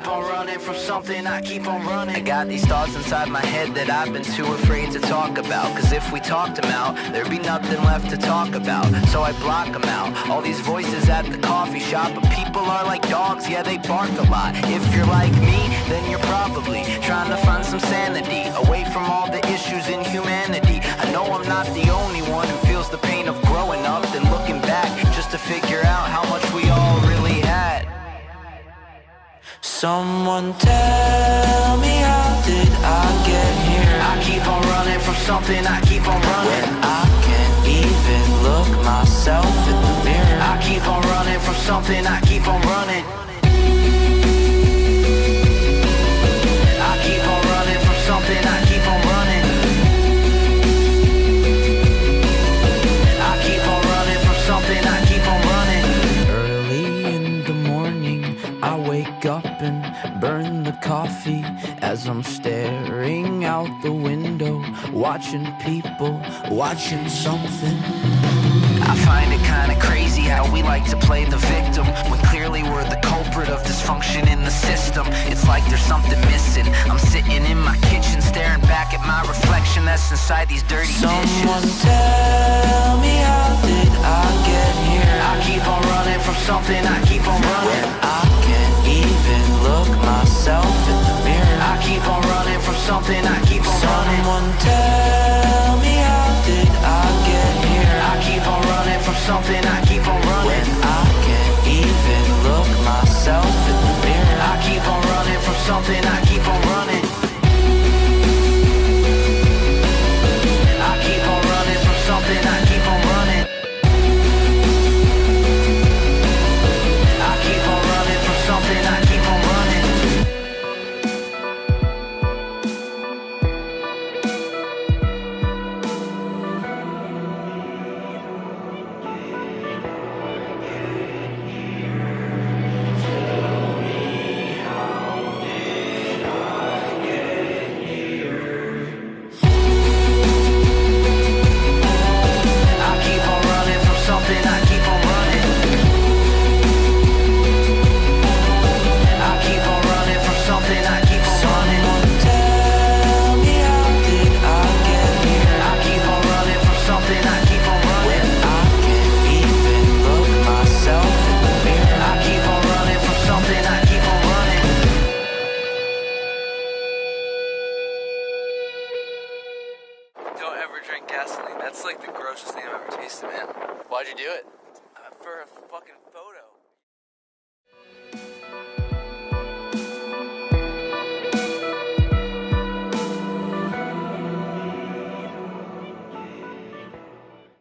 on running from something, I keep on running. I got these thoughts inside my head that I've been too afraid to talk about, cause if we talked them out, there'd be nothing left to talk about. So I block them out, all these voices at the coffee shop. But people are like dogs, yeah, they bark a lot. If you're like me, then you're probably trying to find some sanity away from all the issues in humanity. I know I'm not the only one who feels the pain of growing up and looking back just to figure out how much we all really had. Someone tell me, how did I get here? I keep on running from something, I keep on running. When I can't even look myself in the mirror, I keep on running from something, I keep on running. I keep on running from something, I keep on running. I keep on running from something, I keep on running. Early in the morning, I wake up and burn the coffee as I'm staring out the window, watching people, watching something. I find it kinda crazy how we like to play the victim when clearly we're the culprit of dysfunction in the system. It's like there's something missing. I'm sitting in my kitchen staring back at my reflection that's inside these dirty dishes. Someone tell me, how did I get here? I keep on running from something, I keep on running. When I can't even look myself in the mirror, I keep on running from something, I keep on running. Someone tell me, how did I get here? I keep on running from something, I keep on running. When I can't even look myself in the mirror, I keep on running from something, I keep on running. I keep on running from something, I keep on running. I keep on running from something, I keep on running. Don't ever drink gasoline. That's like the grossest thing I've ever tasted, man. Why'd you do it? For a fucking photo.